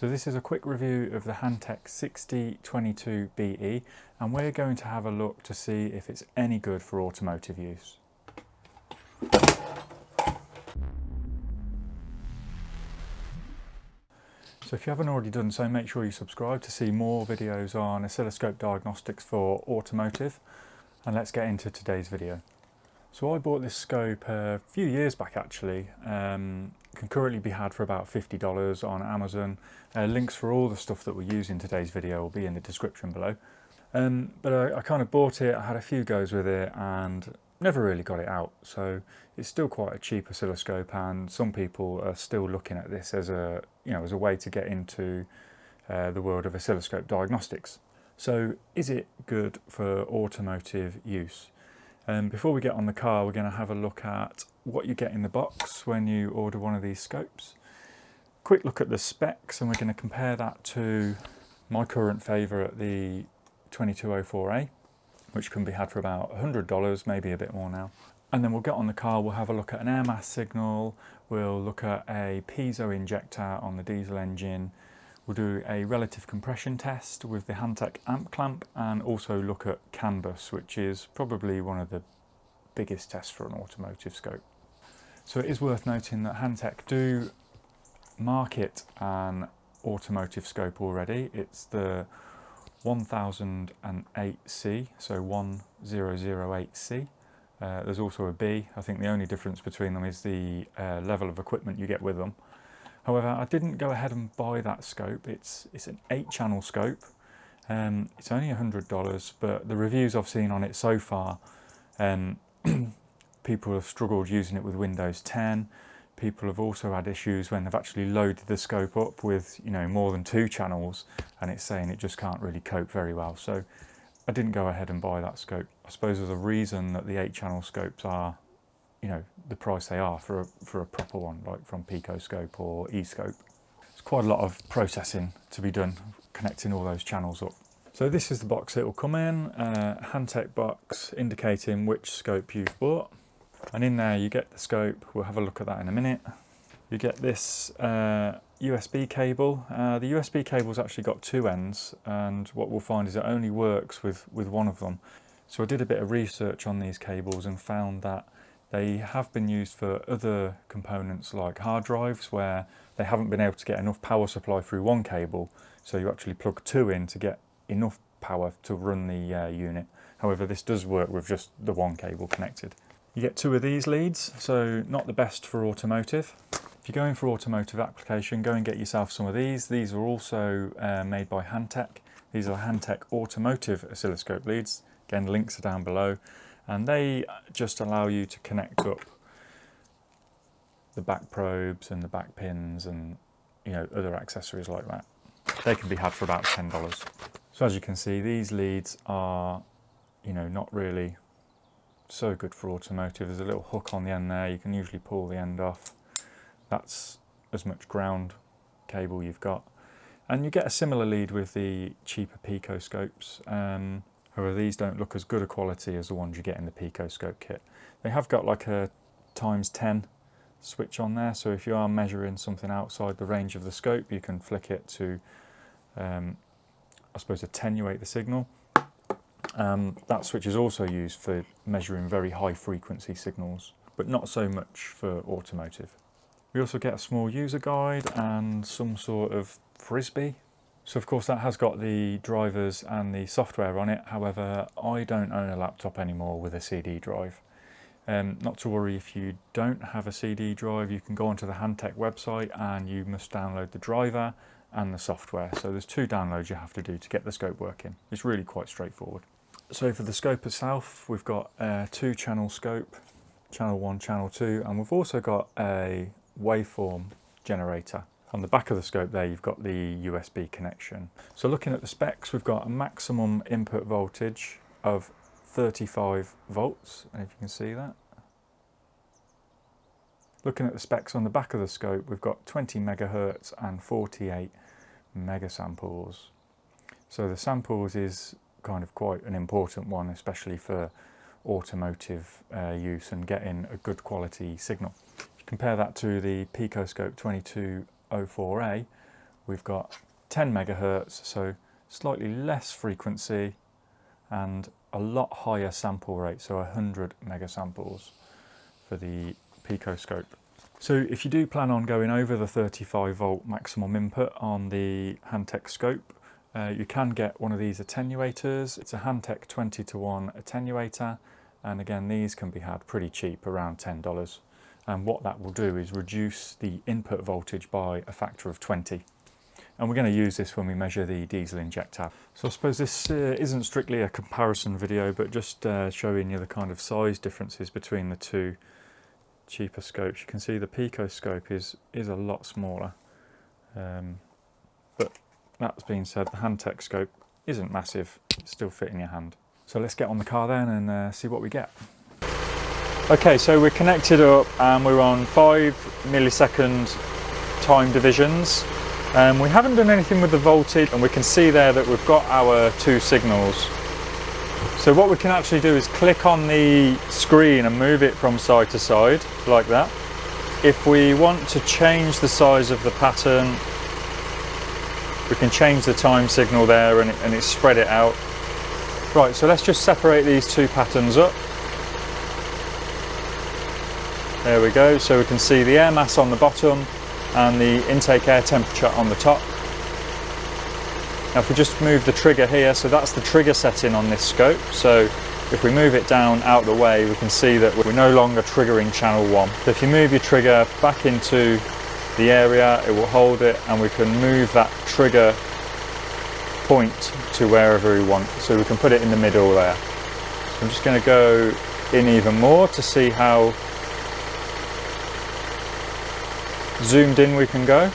So this is a quick review of the Hantek 6022be, and we're going to have a look to see if it's any good for automotive use. So if you haven't already done so, make sure you subscribe to see more videos on oscilloscope diagnostics for automotive. And let's get into today's video. So I bought this scope a few years back actually. Can currently be had for about $50 on Amazon. Links for all the stuff that we use in today's video will be in the description below. But I kind of bought it, I had a few goes with it and never really got it out. So it's still quite a cheap oscilloscope, and some people are still looking at this as a way to get into the world of oscilloscope diagnostics. So is it good for automotive use? Before we get on the car, we're going to have a look at what you get in the box when you order one of these scopes. Quick look at the specs, and we're going to compare that to my current favourite, the 2204A, which can be had for about $100, maybe a bit more now. And then we'll get on the car, we'll have a look at an air mass signal, we'll look at a piezo injector on the diesel engine, we'll do a relative compression test with the Hantek amp clamp, and also look at CAN bus, which is probably one of the biggest tests for an automotive scope. So it is worth noting that Hantek do market an automotive scope already. It's the 1008C, so 1008C. There's also a B. I think the only difference between them is the level of equipment you get with them. However, I didn't go ahead and buy that scope. It's an 8-channel scope. It's only $100, but the reviews I've seen on it so far, people have struggled using it with Windows 10. People have also had issues when they've actually loaded the scope up with more than 2 channels, and it's saying it just can't really cope very well. So I didn't go ahead and buy that scope. I suppose there's a reason that the 8-channel scopes are the price they are for a proper one, like from PicoScope or eScope. There's quite a lot of processing to be done connecting all those channels up. So this is the box it will come in, Hantek box indicating which scope you've bought. And in there you get the scope, we'll have a look at that in a minute. You get this USB cable. The USB cable's actually got 2 ends, and what we'll find is it only works with one of them. So I did a bit of research on these cables and found that they have been used for other components like hard drives, where they haven't been able to get enough power supply through one cable, so you actually plug 2 in to get enough power to run the unit. However, this does work with just the one cable connected. You get 2 of these leads, so not the best for automotive. If you're going for automotive application, go and get yourself some of these. These are also made by Hantek. These are Hantek Automotive oscilloscope leads. Again, links are down below. And they just allow you to connect up the back probes and the back pins and other accessories like that. They can be had for about $10. So as you can see, these leads are not really so good for automotive. There's a little hook on the end there, you can usually pull the end off. That's as much ground cable you've got. And you get a similar lead with the cheaper PicoScopes. However, these don't look as good a quality as the ones you get in the PicoScope kit. They have got like a ×10 switch on there, so if you are measuring something outside the range of the scope, you can flick it to, I suppose, attenuate the signal. That switch is also used for measuring very high frequency signals, but not so much for automotive. We also get a small user guide and some sort of frisbee. So of course that has got the drivers and the software on it. However, I don't own a laptop anymore with a CD drive. Not to worry if you don't have a CD drive, you can go onto the Hantek website and you must download the driver and the software. So there's 2 downloads you have to do to get the scope working. It's really quite straightforward. So for the scope itself, we've got a 2-channel scope, channel 1, channel 2, and we've also got a waveform generator. On the back of the scope there, you've got the USB connection. So looking at the specs, we've got a maximum input voltage of 35 volts, and if you can see that. Looking at the specs on the back of the scope, we've got 20 megahertz and 48 megasamples. So the samples is kind of quite an important one, especially for automotive use and getting a good quality signal. If you compare that to the PicoScope 2204A, we've got 10 megahertz, so slightly less frequency and a lot higher sample rate, so 100 megasamples for the PicoScope. So if you do plan on going over the 35 volt maximum input on the Hantek scope, you can get one of these attenuators. It's a Hantek 6022be attenuator, and again these can be had pretty cheap, around $10. And what that will do is reduce the input voltage by a factor of 20. And we're going to use this when we measure the diesel injector. So I suppose this isn't strictly a comparison video, but just showing you the kind of size differences between the two cheaper scopes. You can see the PicoScope is a lot smaller, but that being said, the Hantek scope isn't massive, it's still fit in your hand. So let's get on the car then and see what we get. Okay, so we're connected up and we're on 5 millisecond time divisions. We haven't done anything with the voltage, and we can see there that we've got our two signals. So what we can actually do is click on the screen and move it from side to side, like that. If we want to change the size of the pattern, we can change the time signal there and it's spread it out. Right, so let's just separate these two patterns up. There we go, so we can see the air mass on the bottom and the intake air temperature on the top. Now if we just move the trigger here, so that's the trigger setting on this scope, so if we move it down out of the way, we can see that we're no longer triggering channel 1. So if you move your trigger back into the area, it will hold it, and we can move that trigger point to wherever we want, so we can put it in the middle there. So I'm just going to go in even more to see how zoomed in we can go.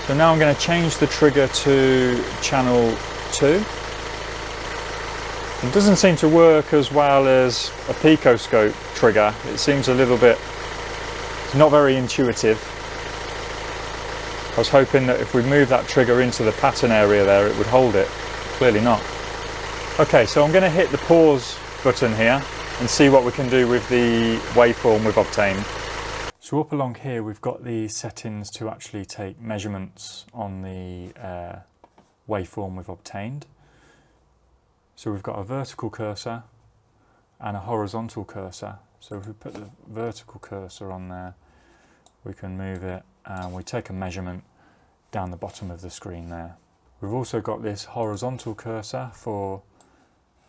So now I'm going to change the trigger to channel 2. It doesn't seem to work as well as a PicoScope trigger. It seems a little bit, it's not very intuitive. I was hoping that if we move that trigger into the pattern area there, it would hold it. Clearly not. Okay, so I'm going to hit the pause button here and see what we can do with the waveform we've obtained. So up along here we've got the settings to actually take measurements on the waveform we've obtained. So we've got a vertical cursor and a horizontal cursor. So if we put the vertical cursor on there, we can move it and we take a measurement down the bottom of the screen there. We've also got this horizontal cursor for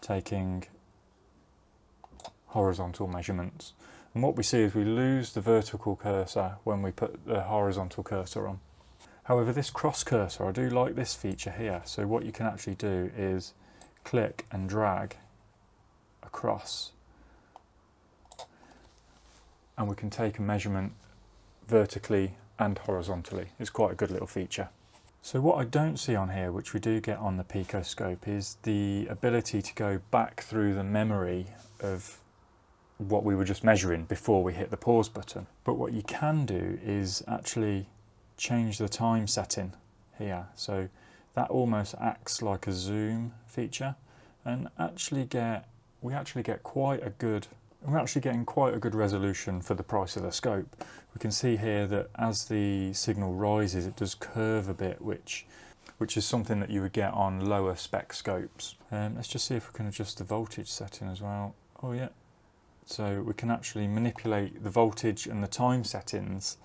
taking horizontal measurements. And what we see is we lose the vertical cursor when we put the horizontal cursor on. However, this cross cursor, I do like this feature here. So what you can actually do is click and drag across, and we can take a measurement vertically and horizontally. It's quite a good little feature. So what I don't see on here, which we do get on the PicoScope, is the ability to go back through the memory of what we were just measuring before we hit the pause button. But what you can do is actually change the time setting here. So that almost acts like a zoom feature, and we're actually getting quite a good resolution for the price of the scope. We can see here that as the signal rises, it does curve a bit, which is something that you would get on lower spec scopes. Let's just see if we can adjust the voltage setting as well. Oh yeah. So we can actually manipulate the voltage and the time settings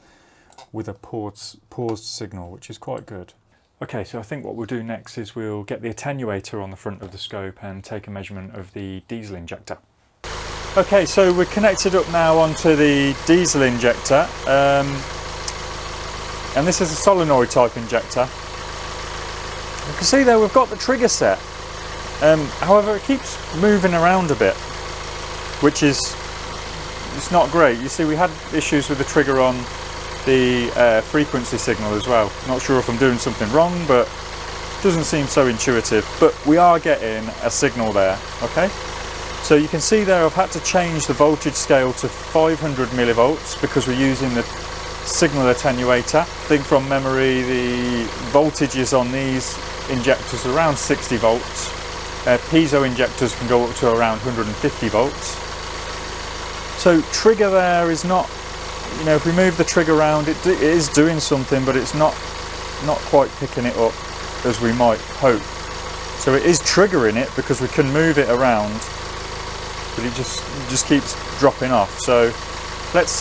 with a paused signal, which is quite good. Okay, so I think what we'll do next is we'll get the attenuator on the front of the scope and take a measurement of the diesel injector. Okay, so we're connected up now onto the diesel injector, and this is a solenoid type injector. You can see there we've got the trigger set, however it keeps moving around a bit, which is, it's not great. You see we had issues with the trigger on the frequency signal as well. Not sure if I'm doing something wrong, but it doesn't seem so intuitive, but we are getting a signal there. Okay, so you can see there I've had to change the voltage scale to 500 millivolts because we're using the signal attenuator. I think from memory the voltages on these injectors are around 60 volts. Piezo injectors can go up to around 150 volts. So trigger there is not, you know, if we move the trigger around, it is doing something, but it's not not quite picking it up as we might hope. So it is triggering it because we can move it around, but it just keeps dropping off. So let's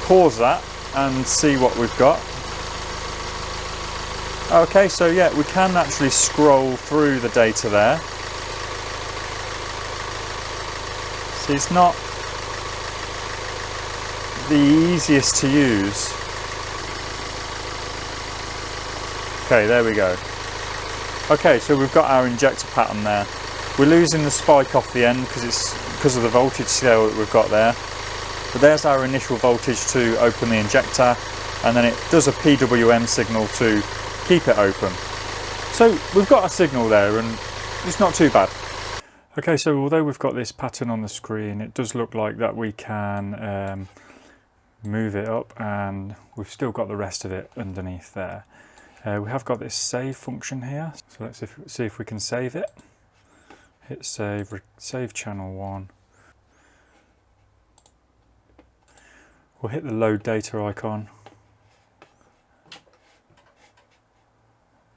pause that and see what we've got. Okay, so yeah, we can actually scroll through the data there. See, it's not the easiest to use. Okay, there we go. Okay, so we've got our injector pattern there. We're losing the spike off the end because of the voltage scale that we've got there. But there's our initial voltage to open the injector, and then it does a PWM signal to keep it open. So we've got a signal there, and it's not too bad. Okay, so although we've got this pattern on the screen, it does look like that we can move it up, and we've still got the rest of it underneath there. We have got this save function here, so let's see if we can save it. Hit save, save channel 1. We'll hit the load data icon,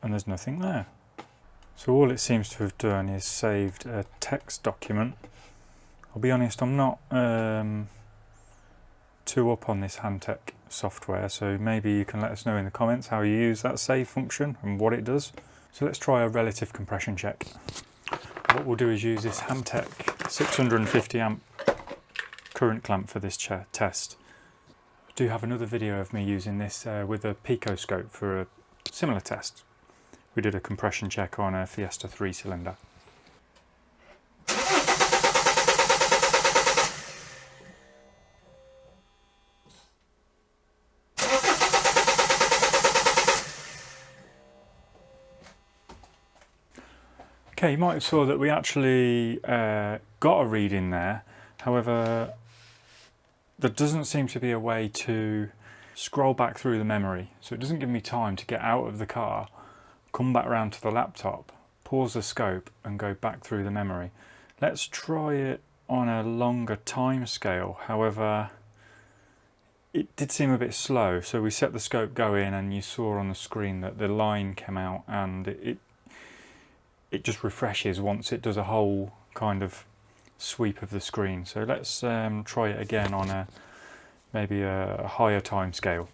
and there's nothing there. So all it seems to have done is saved a text document. I'll be honest, I'm not too up on this Hantek software, so maybe you can let us know in the comments how you use that save function and what it does. So let's try a relative compression check. What we'll do is use this Hantek 650 current clamp for this test. I do have another video of me using this with a PicoScope for a similar test. We did a compression check on a Fiesta 3-cylinder. Okay, you might have saw that we actually got a read in there. However, there doesn't seem to be a way to scroll back through the memory. So it doesn't give me time to get out of the car, come back round to the laptop, pause the scope and go back through the memory. Let's try it on a longer time scale. However, it did seem a bit slow. So we set the scope going, and you saw on the screen that the line came out, and it just refreshes once it does a whole kind of sweep of the screen. So let's try it again on maybe a higher time scale.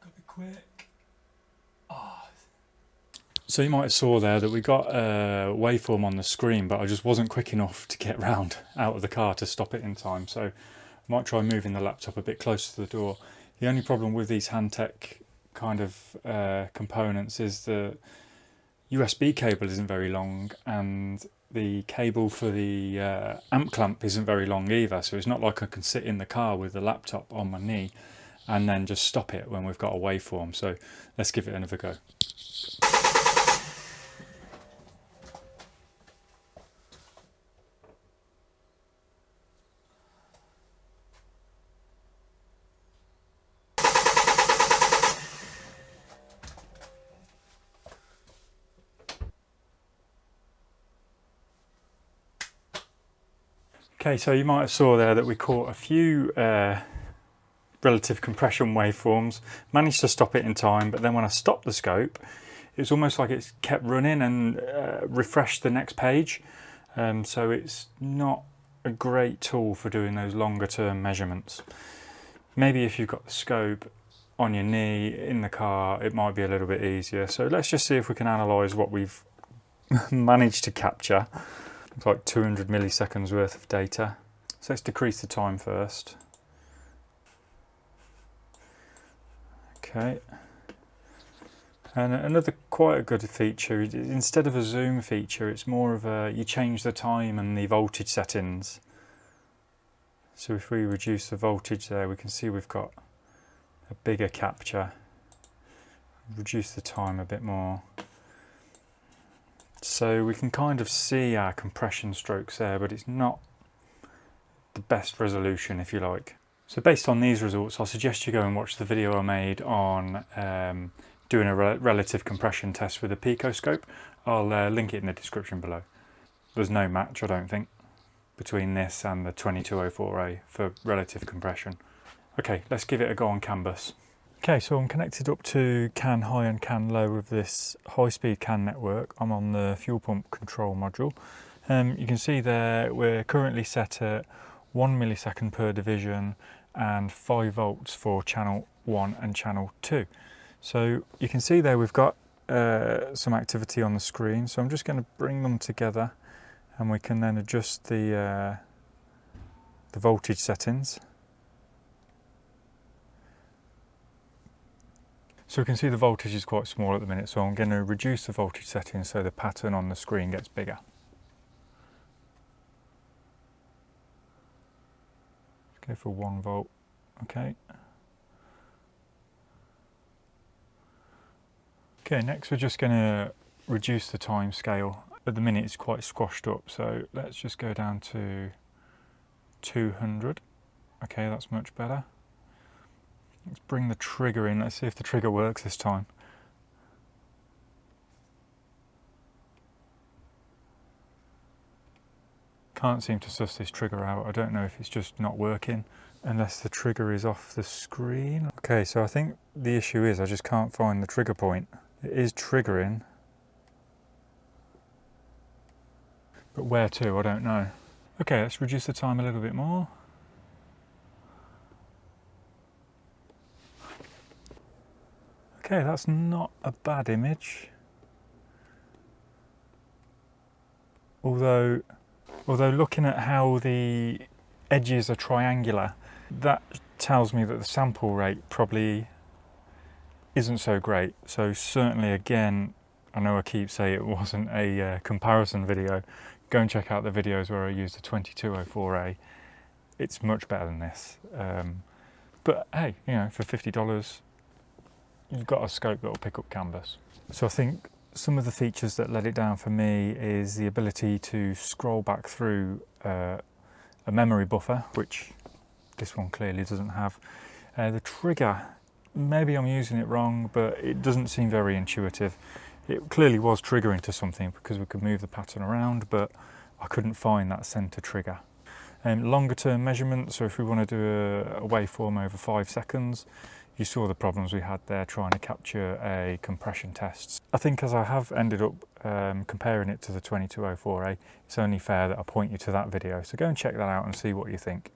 Gotta be quick. So you might have saw there that we got a waveform on the screen, but I just wasn't quick enough to get round out of the car to stop it in time. So I might try moving the laptop a bit closer to the door. The only problem with these Hantek kind of components is the USB cable isn't very long, and the cable for the amp clamp isn't very long either. So it's not like I can sit in the car with the laptop on my knee and then just stop it when we've got a waveform. So let's give it another go. Okay, so you might have saw there that we caught a few relative compression waveforms, managed to stop it in time, but then when I stopped the scope, it's almost like it's kept running and refreshed the next page. So it's not a great tool for doing those longer term measurements. Maybe if you've got the scope on your knee in the car, it might be a little bit easier. So let's just see if we can analyse what we've managed to capture. It's like 200 milliseconds worth of data. So let's decrease the time first. Okay. And another quite a good feature, instead of a zoom feature, it's more of a, you change the time and the voltage settings. So if we reduce the voltage there, we can see we've got a bigger capture. Reduce the time a bit more. So we can kind of see our compression strokes there, but it's not the best resolution, if you like. So based on these results, I'll suggest you go and watch the video I made on doing a relative compression test with a PicoScope. I'll link it in the description below. there's no match, I don't think, between this and the 2204A for relative compression. Okay, let's give it a go on CAN bus. Okay, so I'm connected up to CAN high and CAN low of this high-speed CAN network. I'm on the fuel pump control module. You can see there we're currently set at 1 millisecond per division and 5 volts for channel 1 and channel 2. So you can see there we've got some activity on the screen, so I'm just going to bring them together and we can then adjust the voltage settings. So we can see the voltage is quite small at the minute, so I'm going to reduce the voltage settings so the pattern on the screen gets bigger. Let's go for 1 volt, okay. Okay, next we're just going to reduce the time scale. At the minute it's quite squashed up, so let's just go down to 200. Okay, that's much better. Let's bring the trigger in, let's see if the trigger works this time. Can't seem to suss this trigger out. I don't know if it's just not working unless the trigger is off the screen. Okay, so I think the issue is I just can't find the trigger point. It is triggering, but where to, I don't know. Okay, let's reduce the time a little bit more. Okay, that's not a bad image. Although looking at how the edges are triangular, that tells me that the sample rate probably isn't so great. So certainly, again, I know I keep saying it wasn't a comparison video. Go and check out the videos where I used the 2204A. It's much better than this. But hey, you know, for $50, you've got a scope that will pick up canvas. So I think some of the features that let it down for me is the ability to scroll back through a memory buffer, which this one clearly doesn't have. The trigger, maybe I'm using it wrong, but it doesn't seem very intuitive. It clearly was triggering to something because we could move the pattern around, but I couldn't find that center trigger. Longer term measurements, so if we want to do a waveform over 5 seconds, you saw the problems we had there trying to capture a compression test. I think as I have ended up comparing it to the 2204A, it's only fair that I point you to that video. So go and check that out and see what you think.